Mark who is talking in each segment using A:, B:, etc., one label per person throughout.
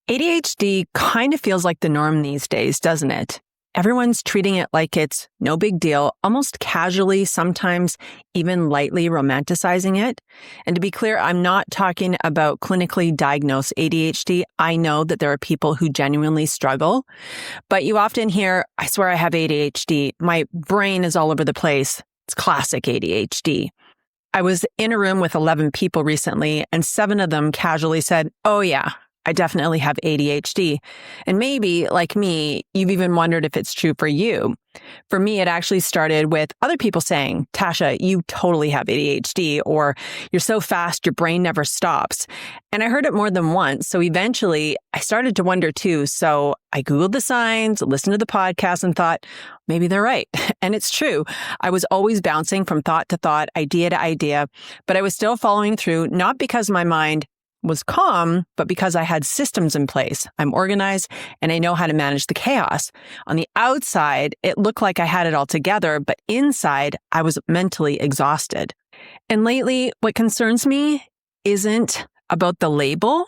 A: ADHD kind of feels like the norm these days, doesn't it? Everyone's treating it like it's no big deal, almost casually, sometimes even lightly romanticizing it. And to be clear, I'm not talking about clinically diagnosed ADHD. I know that there are people who genuinely struggle, but you often hear, I swear I have ADHD. My brain is all over the place. It's classic ADHD. I was in a room with 11 people recently, and 7 of them casually said, oh yeah, I definitely have ADHD. And maybe, like me, you've even wondered if it's true for you. For me, it actually started with other people saying, Tasha, you totally have ADHD, or you're so fast, your brain never stops. And I heard it more than once. So eventually, I started to wonder too. So I Googled the signs, listened to the podcast, and thought, maybe they're right. And it's true. I was always bouncing from thought to thought, idea to idea, but I was still following through, not because my mind was calm, but because I had systems in place. I'm organized and I know how to manage the chaos. On the outside, it looked like I had it all together, but inside, I was mentally exhausted. And lately, what concerns me isn't about the label.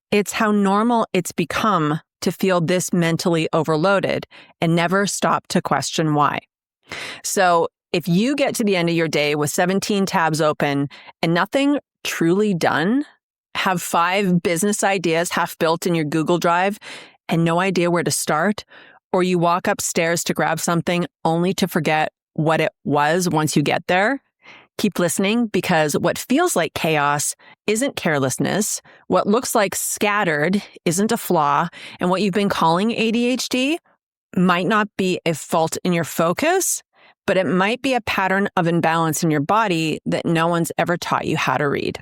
A: It's how normal it's become to feel this mentally overloaded and never stop to question why. So if you get to the end of your day with 17 tabs open and nothing truly done, have 5 business ideas half built in your Google Drive and no idea where to start, or you walk upstairs to grab something only to forget what it was once you get there, keep listening, because what feels like chaos isn't carelessness. What looks like scattered isn't a flaw. And what you've been calling ADHD might not be a fault in your focus, but it might be a pattern of imbalance in your body that no one's ever taught you how to read.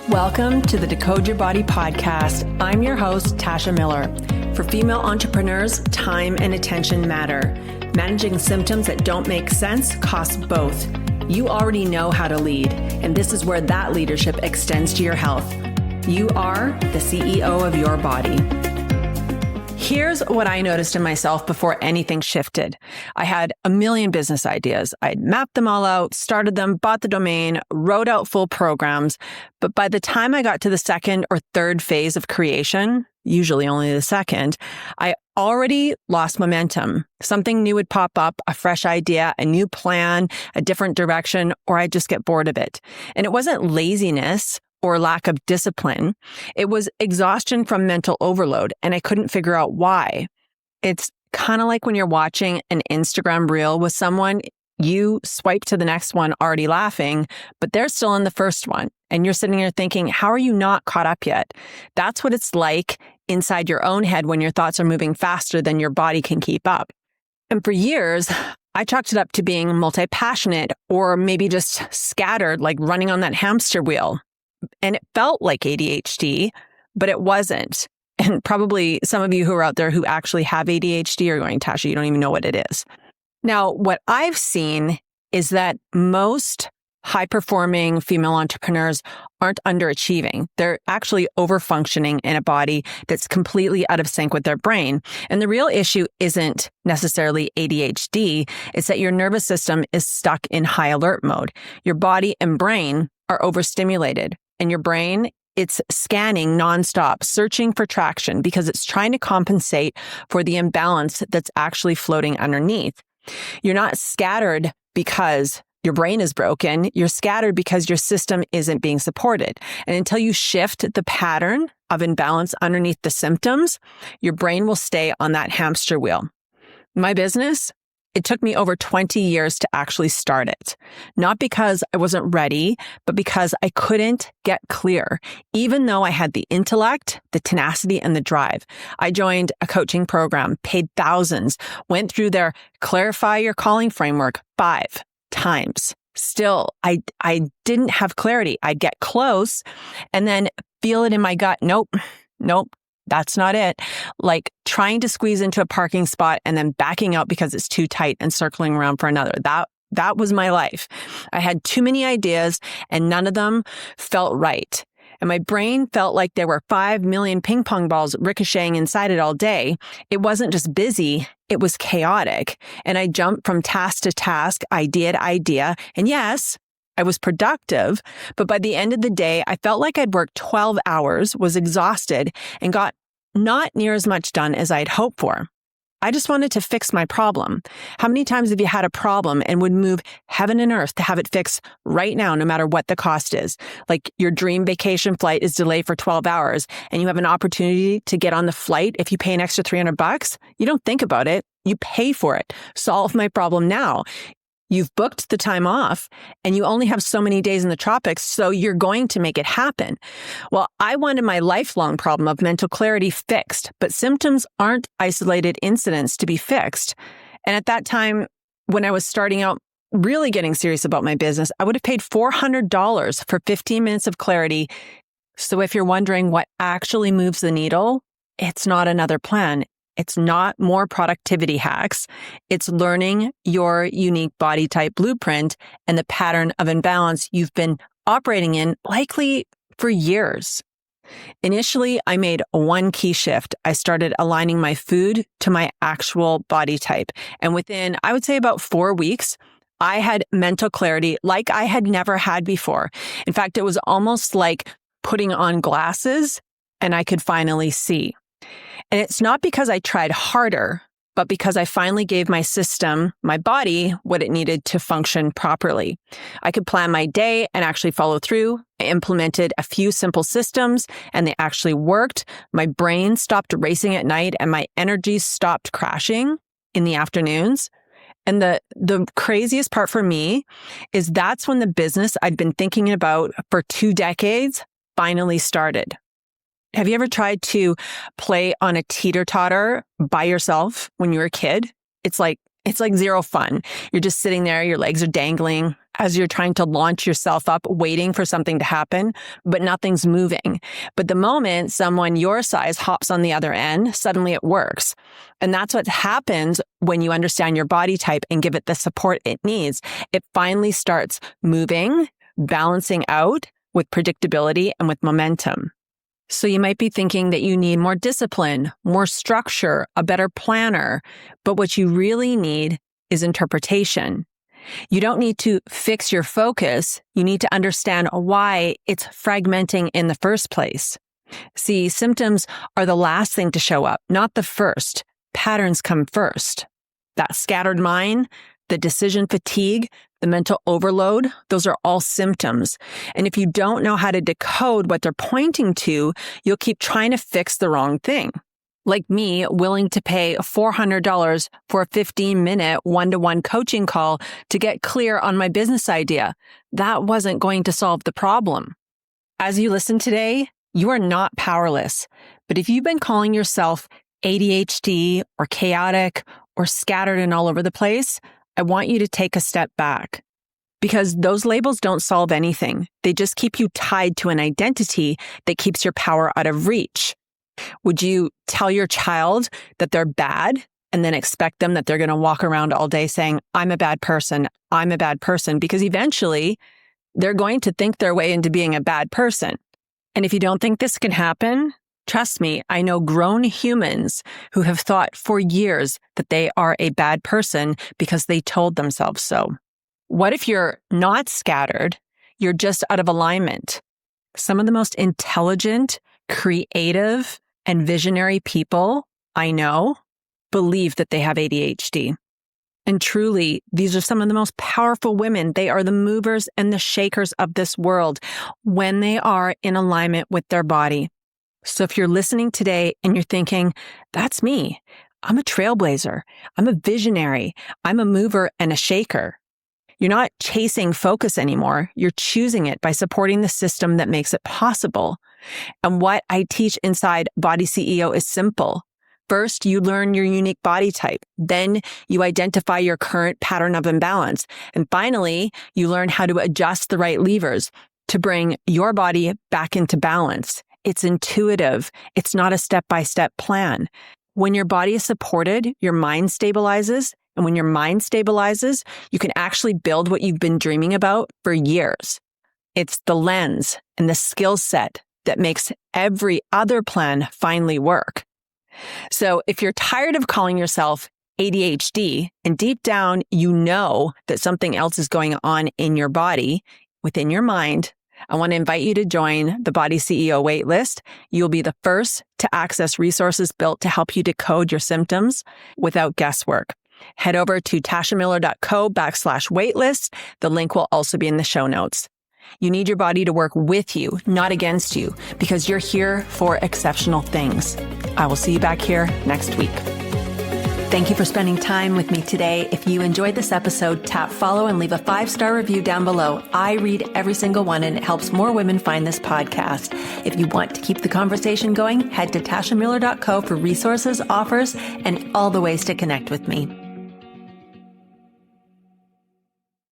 A: Welcome to the Decode Your Body podcast. I'm your host, Tasha Miller. For female entrepreneurs, time and attention matter. Managing symptoms that don't make sense costs both. You already know how to lead, and this is where that leadership extends to your health. You are the CEO of your body. Here's what I noticed in myself before anything shifted. I had a million business ideas. I'd mapped them all out, started them, bought the domain, wrote out full programs. But by the time I got to the second or third phase of creation, usually only the second, I already lost momentum. Something new would pop up, a fresh idea, a new plan, a different direction, or I'd just get bored of it. And it wasn't laziness or lack of discipline. It was exhaustion from mental overload, and I couldn't figure out why. It's kind of like when you're watching an Instagram reel with someone, you swipe to the next one already laughing, but they're still in the first one. And you're sitting here thinking, how are you not caught up yet? That's what it's like inside your own head when your thoughts are moving faster than your body can keep up. And for years, I chalked it up to being multi-passionate or maybe just scattered, like running on that hamster wheel. And it felt like ADHD, but it wasn't. And probably some of you who are out there who actually have ADHD are going, Tasha, you don't even know what it is. Now, what I've seen is that most high-performing female entrepreneurs aren't underachieving. They're actually overfunctioning in a body that's completely out of sync with their brain. And the real issue isn't necessarily ADHD. It's that your nervous system is stuck in high alert mode. Your body and brain are overstimulated. And your brain, it's scanning nonstop, searching for traction because it's trying to compensate for the imbalance that's actually floating underneath. You're not scattered because your brain is broken. You're scattered because your system isn't being supported. And until you shift the pattern of imbalance underneath the symptoms, your brain will stay on that hamster wheel. My business, it took me over 20 years to actually start it. Not because I wasn't ready, but because I couldn't get clear. Even though I had the intellect, the tenacity, and the drive. I joined a coaching program, paid thousands, went through their Clarify Your Calling framework 5 times. Still, I didn't have clarity. I'd get close and then feel it in my gut. Nope. That's not it. Like trying to squeeze into a parking spot and then backing out because it's too tight and circling around for another. That was my life. I had too many ideas and none of them felt right. And my brain felt like there were 5 million ping pong balls ricocheting inside it all day. It wasn't just busy, it was chaotic. And I jumped from task to task, idea to idea. And yes, I was productive, but by the end of the day, I felt like I'd worked 12 hours, was exhausted, and got not near as much done as I'd hoped for. I just wanted to fix my problem. How many times have you had a problem and would move heaven and earth to have it fixed right now, no matter what the cost is? Like your dream vacation flight is delayed for 12 hours and you have an opportunity to get on the flight if you pay an extra $300. You don't think about it. You pay for it. Solve my problem now. You've booked the time off and you only have so many days in the tropics, so you're going to make it happen. Well, I wanted my lifelong problem of mental clarity fixed, but symptoms aren't isolated incidents to be fixed. And at that time, when I was starting out really getting serious about my business, I would have paid $400 for 15 minutes of clarity. So if you're wondering what actually moves the needle, it's not another plan. It's not more productivity hacks. It's learning your unique body type blueprint and the pattern of imbalance you've been operating in likely for years. Initially, I made one key shift. I started aligning my food to my actual body type. And within, I would say about 4 weeks, I had mental clarity like I had never had before. In fact, it was almost like putting on glasses and I could finally see. And it's not because I tried harder, but because I finally gave my system, my body, what it needed to function properly. I could plan my day and actually follow through. I implemented a few simple systems and they actually worked. My brain stopped racing at night and my energy stopped crashing in the afternoons. And the craziest part for me is that's when the business I'd been thinking about for 2 decades finally started. Have you ever tried to play on a teeter-totter by yourself when you were a kid? It's like zero fun. You're just sitting there, your legs are dangling as you're trying to launch yourself up, waiting for something to happen, but nothing's moving. But the moment someone your size hops on the other end, suddenly it works. And that's what happens when you understand your body type and give it the support it needs. It finally starts moving, balancing out with predictability and with momentum. So you might be thinking that you need more discipline, more structure, a better planner, but what you really need is interpretation. You don't need to fix your focus. You need to understand why it's fragmenting in the first place. See, symptoms are the last thing to show up, not the first. Patterns come first. That scattered mind, the decision fatigue, the mental overload, those are all symptoms. And if you don't know how to decode what they're pointing to, you'll keep trying to fix the wrong thing. Like me, willing to pay $400 for a 15-minute one-to-one coaching call to get clear on my business idea. That wasn't going to solve the problem. As you listen today, you are not powerless. But if you've been calling yourself ADHD or chaotic or scattered and all over the place, I want you to take a step back because those labels don't solve anything. They just keep you tied to an identity that keeps your power out of reach. Would you tell your child that they're bad and then expect them that they're going to walk around all day saying, I'm a bad person, I'm a bad person? Because eventually they're going to think their way into being a bad person. And if you don't think this can happen, trust me, I know grown humans who have thought for years that they are a bad person because they told themselves so. What if you're not scattered? You're just out of alignment. Some of the most intelligent, creative, and visionary people I know believe that they have ADHD. And truly, these are some of the most powerful women. They are the movers and the shakers of this world when they are in alignment with their body. So if you're listening today and you're thinking, that's me, I'm a trailblazer, I'm a visionary, I'm a mover and a shaker. You're not chasing focus anymore. You're choosing it by supporting the system that makes it possible. And what I teach inside Body CEO is simple. First, you learn your unique body type. Then you identify your current pattern of imbalance. And finally, you learn how to adjust the right levers to bring your body back into balance. It's intuitive. It's not a step-by-step plan. When your body is supported, your mind stabilizes. And when your mind stabilizes, you can actually build what you've been dreaming about for years. It's the lens and the skill set that makes every other plan finally work. So if you're tired of calling yourself ADHD and deep down you know that something else is going on in your body, within your mind, I want to invite you to join the Body CEO waitlist. You'll be the first to access resources built to help you decode your symptoms without guesswork. Head over to tashamiller.co/waitlist. The link will also be in the show notes. You need your body to work with you, not against you, because you're here for exceptional things. I will see you back here next week. Thank you for spending time with me today. If you enjoyed this episode, tap follow and leave a 5-star review down below. I read every single one and it helps more women find this podcast. If you want to keep the conversation going, head to tashamiller.co for resources, offers, and all the ways to connect with me.